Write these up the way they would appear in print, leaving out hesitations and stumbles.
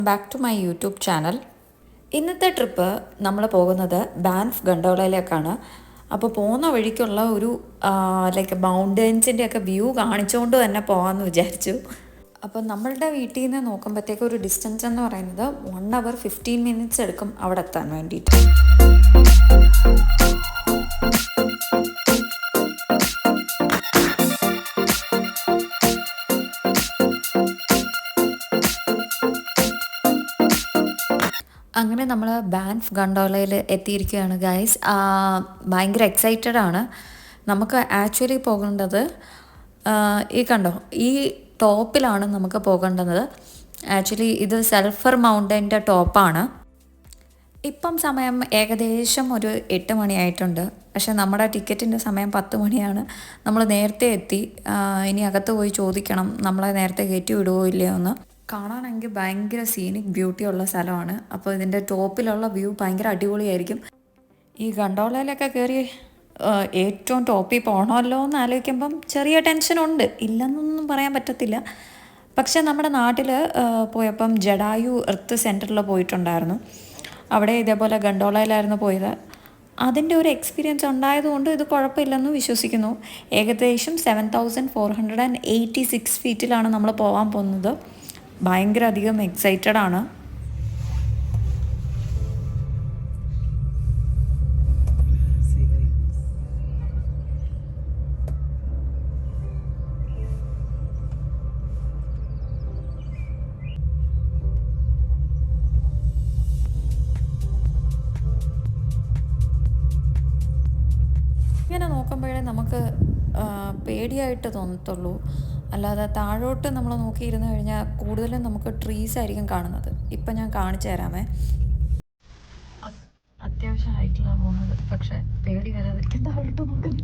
Back to my YouTube channel. ഇന്നത്തെ trip നമ്മൾ പോകുന്നത് ബാൻഫ് ഗണ്ടോളയിലേക്കാണ്. അപ്പോൾ പോകുന്ന വഴിക്കുള്ള ഒരു ലൈക്ക് മൗണ്ടൻസിൻ്റെ ഒക്കെ വ്യൂ കാണിച്ചുകൊണ്ട് തന്നെ പോകാമെന്ന് വിചാരിച്ചു. അപ്പോൾ നമ്മളുടെ വീട്ടിൽ നിന്ന് നോക്കുമ്പോഴത്തേക്ക് ഒരു ഡിസ്റ്റൻസ് എന്ന് പറയുന്നത് 1 hour 15 minutes എടുക്കും അവിടെ എത്താൻ വേണ്ടിയിട്ട്. അങ്ങനെ നമ്മൾ ബാൻഫ് ഗണ്ടോളയിൽ എത്തിയിരിക്കുകയാണ് ഗൈസ്. ഭയങ്കര എക്സൈറ്റഡ് ആണ്. നമുക്ക് ആക്ച്വലി പോകേണ്ടത് ഈ കണ്ടോ, ഈ ടോപ്പിലാണ് നമുക്ക് പോകേണ്ടത്. ആക്ച്വലി ഇത് സൾഫർ മൗണ്ടൻ്റെ ടോപ്പാണ്. ഇപ്പം സമയം ഏകദേശം ഒരു 8 മണിയായിട്ടുണ്ട്. പക്ഷേ നമ്മുടെ ടിക്കറ്റിൻ്റെ സമയം 10 മണിയാണ്. നമ്മൾ നേരത്തെ എത്തി. ഇനി അകത്ത് പോയി ചോദിക്കണം നമ്മളെ നേരത്തെ കയറ്റി വിടുവോ ഇല്ലയോ എന്ന്. കാണാനെങ്കിൽ ഭയങ്കര സീനിക് ബ്യൂട്ടി ഉള്ള സ്ഥലമാണ്. അപ്പോൾ ഇതിൻ്റെ ടോപ്പിലുള്ള വ്യൂ ഭയങ്കര അടിപൊളിയായിരിക്കും. ഈ ഗണ്ടോളയിലൊക്കെ കയറി ഏറ്റവും ടോപ്പിൽ പോകണമല്ലോ എന്ന് ആലോചിക്കുമ്പം ചെറിയ ടെൻഷനുണ്ട്, ഇല്ലെന്നൊന്നും പറയാൻ പറ്റത്തില്ല. പക്ഷേ നമ്മുടെ നാട്ടിൽ പോയപ്പം ജഡായു എർത്ത് സെൻറ്ററിൽ പോയിട്ടുണ്ടായിരുന്നു. അവിടെ ഇതേപോലെ ഗണ്ടോളയിലായിരുന്നു പോയത്. അതിൻ്റെ ഒരു എക്സ്പീരിയൻസ് ഉണ്ടായതുകൊണ്ട് ഇത് കുഴപ്പമില്ലെന്ന് വിശ്വസിക്കുന്നു. ഏകദേശം 7486 ഫീറ്റിലാണ് നമ്മൾ പോകാൻ പോകുന്നത്. ഭയങ്കര അധികം എക്സൈറ്റഡ് ആണ്. ഇങ്ങനെ നോക്കുമ്പോഴേ നമുക്ക് പേടിയായിട്ട് തോന്നത്തുള്ളൂ. അല്ലാതെ താഴോട്ട് നമ്മൾ നോക്കിയിരുന്നു കഴിഞ്ഞാൽ കൂടുതലും നമുക്ക് ട്രീസ് ആയിരിക്കും കാണുന്നത്. ഇപ്പം ഞാൻ കാണിച്ചു തരാമേ. അത്യാവശ്യം ഹൈറ്റിലാണ് പോകുന്നത്, പക്ഷെ പേടി വരാതിരിക്കും താഴോട്ട് നോക്കുന്നത്.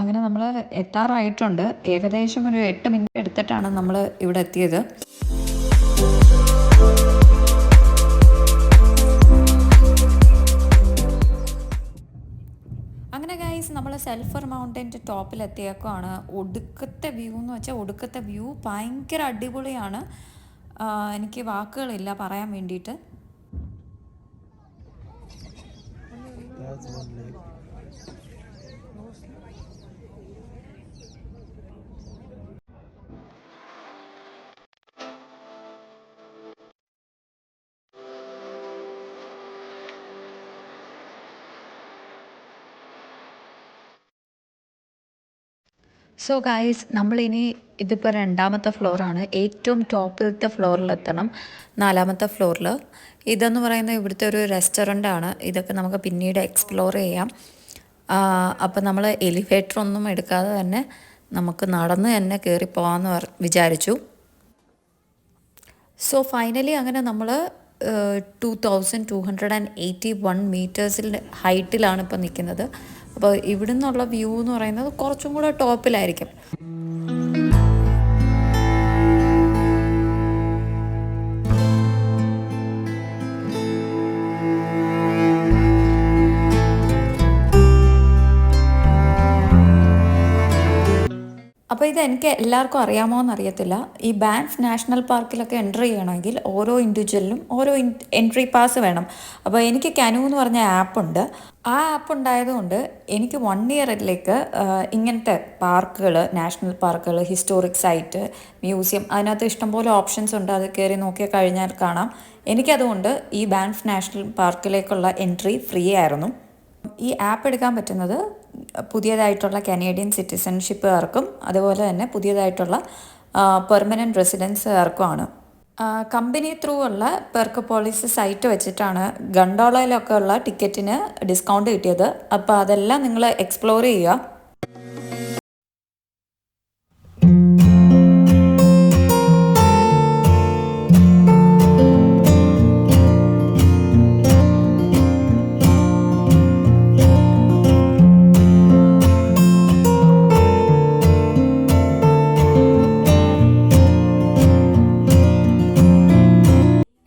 അങ്ങനെ നമ്മൾ എത്താറായിട്ടുണ്ട്. ഏകദേശം ഒരു 8 മിനിറ്റ് എടുത്തിട്ടാണ് നമ്മൾ ഇവിടെ എത്തിയത്. അങ്ങനെ ഗൈസ് നമ്മൾ സൾഫർ മൗണ്ടൻ്റെ ടോപ്പിലെത്തിയേക്കുവാണ്. ഒടുക്കത്തെ വ്യൂ എന്ന് വെച്ചാൽ ഒടുക്കത്തെ വ്യൂ ഭയങ്കര അടിപൊളിയാണ്. എനിക്ക് വാക്കുകളില്ല പറയാൻ വേണ്ടിയിട്ട്. സോ ഗൈസ് നമ്മളിനി ഇതിപ്പോൾ 2ാമത്തെ ഫ്ലോറാണ്. ഏറ്റവും ടോപ്പിലത്തെ ഫ്ലോറിലെത്തണം, 4ാമത്തെ ഫ്ലോറിൽ. ഇതെന്ന് പറയുന്നത് ഇവിടുത്തെ ഒരു റെസ്റ്റോറൻ്റാണ്. ഇതൊക്കെ നമുക്ക് പിന്നീട് എക്സ്പ്ലോർ ചെയ്യാം. അപ്പോൾ നമ്മൾ എലിവേറ്റർ ഒന്നും എടുക്കാതെ തന്നെ നമുക്ക് നടന്ന് തന്നെ കയറി പോകാമെന്ന് വിചാരിച്ചു. സോ ഫൈനലി അങ്ങനെ നമ്മൾ 2281 മീറ്റേഴ്സിൽ ഹൈറ്റിലാണ് ഇപ്പോൾ നിൽക്കുന്നത്. അപ്പോൾ ഇവിടെ നിന്നുള്ള വ്യൂ എന്ന് പറയുന്നത് കുറച്ചും കൂടെ ടോപ്പിലായിരിക്കും. അപ്പോൾ ഇത് എനിക്ക് എല്ലാവർക്കും അറിയാമോ എന്നറിയത്തില്ല. ഈ ബാൻഫ് നാഷണൽ പാർക്കിലൊക്കെ എൻട്രി ചെയ്യണമെങ്കിൽ ഓരോ ഇൻഡിവിജ്വലിനും ഓരോ എൻട്രി പാസ് വേണം. അപ്പോൾ എനിക്ക് കനു എന്ന് പറഞ്ഞ ആപ്പുണ്ട്. ആ ആപ്പ് ഉണ്ടായതുകൊണ്ട് എനിക്ക് 1 ഇയറിലേക്ക് ഇങ്ങനത്തെ പാർക്കുകൾ, നാഷണൽ പാർക്കുകൾ, ഹിസ്റ്റോറിക് സൈറ്റ്, മ്യൂസിയം, അതിനകത്ത് ഇഷ്ടംപോലെ ഓപ്ഷൻസ് ഉണ്ട്. അത് കയറി നോക്കിയാൽ കഴിഞ്ഞാൽ കാണാം. എനിക്കതുകൊണ്ട് ഈ ബാൻഫ് നാഷണൽ പാർക്കിലേക്കുള്ള എൻട്രി ഫ്രീ ആയിരുന്നു. ഈ ആപ്പ് എടുക്കാൻ പറ്റുന്നത് പുതിയതായിട്ടുള്ള കനേഡിയൻ സിറ്റിസൺഷിപ്പുകാർക്കും അതുപോലെ തന്നെ പുതിയതായിട്ടുള്ള പെർമനൻറ്റ് റെസിഡൻസുകാർക്കുമാണ്. കമ്പനി ത്രൂ ഉള്ള പെർക്കോപോളിസ് സൈറ്റ് വെച്ചിട്ടാണ് ഗണ്ടോളയിലൊക്കെ ഉള്ള ടിക്കറ്റിന് ഡിസ്കൗണ്ട് കിട്ടിയത്. അപ്പോൾ അതെല്ലാം നിങ്ങൾ എക്സ്പ്ലോർ ചെയ്യുക.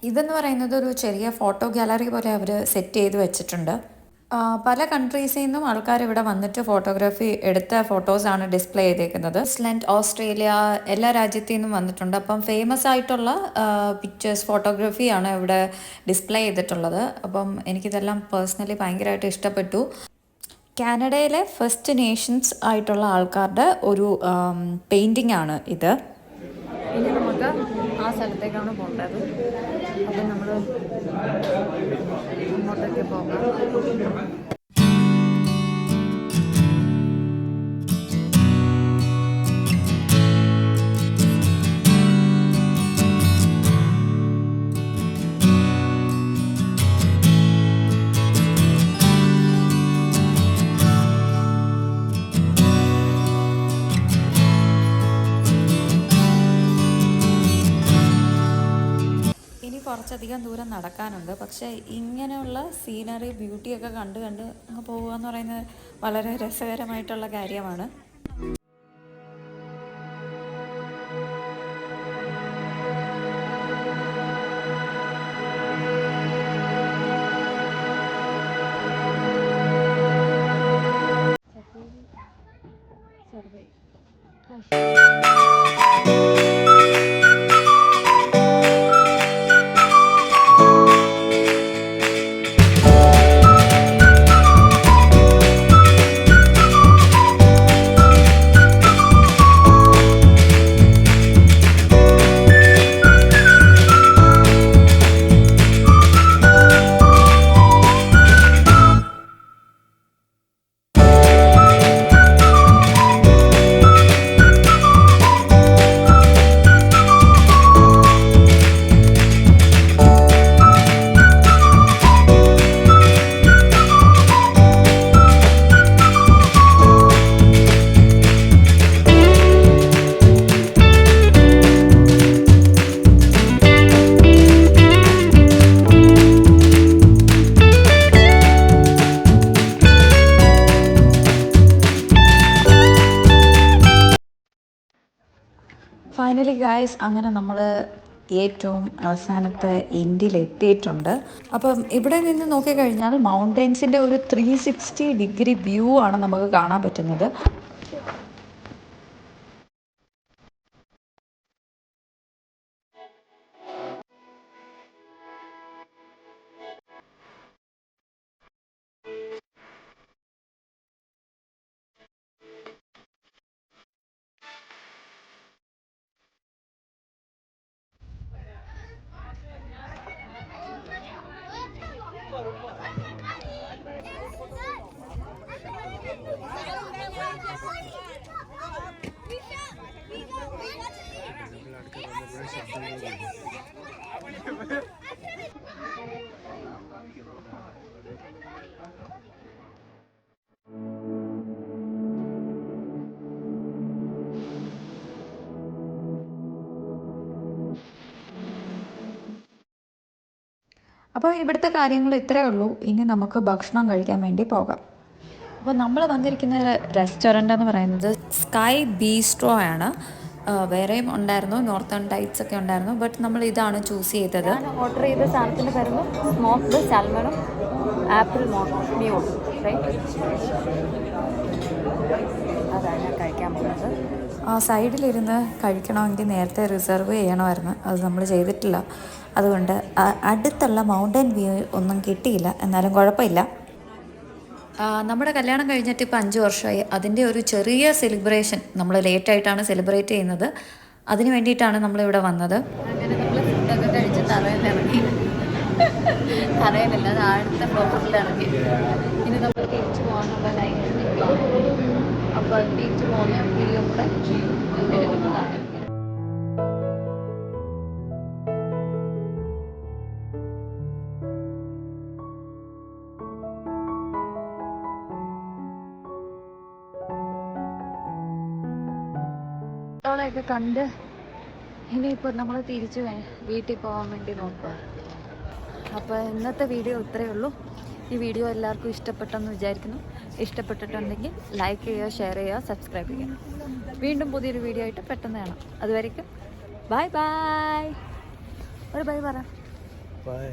ഇതെന്ന് പറയുന്നത് ഒരു ചെറിയ ഫോട്ടോ ഗാലറി പോലെ അവർ സെറ്റ് ചെയ്ത് വെച്ചിട്ടുണ്ട്. പല കൺട്രീസിൽ നിന്നും ആൾക്കാർ ഇവിടെ വന്നിട്ട് ഫോട്ടോഗ്രാഫി എടുത്ത ഫോട്ടോസാണ് ഡിസ്പ്ലേ ചെയ്തേക്കുന്നത്. ന്യൂസിലൻഡ്, ഓസ്ട്രേലിയ, എല്ലാ രാജ്യത്തു നിന്നും വന്നിട്ടുണ്ട്. അപ്പം ഫേമസ് ആയിട്ടുള്ള പിക്ചേഴ്സ്, ഫോട്ടോഗ്രാഫിയാണ് ഇവിടെ ഡിസ്പ്ലേ ചെയ്തിട്ടുള്ളത്. അപ്പം എനിക്കിതെല്ലാം പേഴ്സണലി ഭയങ്കരമായിട്ട് ഇഷ്ടപ്പെട്ടു. കാനഡയിലെ ഫസ്റ്റ് നേഷൻസ് ആയിട്ടുള്ള ആൾക്കാരുടെ ഒരു പെയിൻറ്റിംഗ് ആണ് ഇത്. ഇനി നമുക്ക് ആ സ്ഥലത്തേക്കാണ് പോകേണ്ടത്. അപ്പം നമ്മൾ അങ്ങോട്ടേക്ക് പോകാം. കുറച്ചധികം ദൂരം നടക്കാനുണ്ട്. പക്ഷേ ഇങ്ങനെയുള്ള സീനറി ബ്യൂട്ടിയൊക്കെ കണ്ട് കണ്ട് അങ്ങ് പോകുക എന്ന് പറയുന്നത് വളരെ രസകരമായിട്ടുള്ള കാര്യമാണ്. ഫൈനലി ഗായ്സ്, അങ്ങനെ നമ്മൾ ഏറ്റവും അവസാനത്തെ എൻഡിൽ എത്തിയിട്ടുണ്ട്. അപ്പം ഇവിടെ നിന്ന് നോക്കിക്കഴിഞ്ഞാൽ മൗണ്ടെയ്ൻസിൻ്റെ ഒരു 360 ഡിഗ്രി വ്യൂ ആണ് നമുക്ക് കാണാൻ പറ്റുന്നത്. അപ്പോൾ ഇവിടുത്തെ കാര്യങ്ങൾ ഇത്രയേ ഉള്ളൂ. ഇനി നമുക്ക് ഭക്ഷണം കഴിക്കാൻ വേണ്ടി പോകാം. അപ്പോൾ നമ്മൾ വന്നിരിക്കുന്ന റെസ്റ്റോറൻ്റ് എന്ന് പറയുന്നത് സ്കൈ ബീസ്ട്രോ ആണ്. വേറെയും ഉണ്ടായിരുന്നു, നോർത്തേൺ ടൈപ്സ് ഒക്കെ ഉണ്ടായിരുന്നു, ബട്ട് നമ്മൾ ഇതാണ് ചൂസ് ചെയ്തത്. ഓർഡർ ചെയ്ത സാധനത്തിൻ്റെ പേരുന്നു സ്മോക്ക്ഡ് സാൽമണും ആപ്പിൾ മ്യൂ, റൈറ്റ്? അതാണ് ഞാൻ കഴിക്കാൻ പോകുന്നത്. ആ സൈഡിലിരുന്ന് കഴിക്കണമെങ്കിൽ നേരത്തെ റിസർവ് ചെയ്യണമായിരുന്നു. അത് നമ്മൾ ചെയ്തിട്ടില്ല. അതുകൊണ്ട് അടുത്തുള്ള മൗണ്ടൻ വ്യൂ ഒന്നും കിട്ടിയില്ല. എന്നാലും കുഴപ്പമില്ല. നമ്മുടെ കല്യാണം കഴിഞ്ഞിട്ട് ഇപ്പോൾ 5 വർഷമായി. അതിൻ്റെ ഒരു ചെറിയ സെലിബ്രേഷൻ നമ്മൾ ലേറ്റായിട്ടാണ് സെലിബ്രേറ്റ് ചെയ്യുന്നത്. അതിന് വേണ്ടിയിട്ടാണ് നമ്മളിവിടെ വന്നത്. അങ്ങനെ നമ്മൾ ഫുഡൊക്കെ കഴിച്ച് തറയിലിറങ്ങി. തറയിലല്ല, അത് അടുത്ത ഫ്ലോറിലിറങ്ങി. ഇനി നമ്മൾ തിരിച്ചു പോകാനുള്ള ലൈനിൽ നിൽക്കാം. അപ്പോൾ തിരിച്ചു പോകുന്ന വീഡിയോ കൂടെ എടുക്കുന്നതാണ്. ൊക്കെ കണ്ട് ഇനിയിപ്പോൾ നമ്മൾ തിരിച്ച് വീട്ടിൽ പോകാൻ വേണ്ടി നോക്കുക. അപ്പോൾ ഇന്നത്തെ വീഡിയോ ഇത്രയേ ഉള്ളൂ. ഈ വീഡിയോ എല്ലാവർക്കും ഇഷ്ടപ്പെട്ടെന്ന് വിചാരിക്കുന്നു. ഇഷ്ടപ്പെട്ടിട്ടുണ്ടെങ്കിൽ ലൈക്ക് ചെയ്യുക, ഷെയർ ചെയ്യുക, സബ്സ്ക്രൈബ് ചെയ്യുക. വീണ്ടും പുതിയൊരു വീഡിയോ ആയിട്ട് പെട്ടെന്ന് കാണാം. അതുവരേക്കും ബൈ ബൈ. ഒരു ബൈ പറ. ബൈ.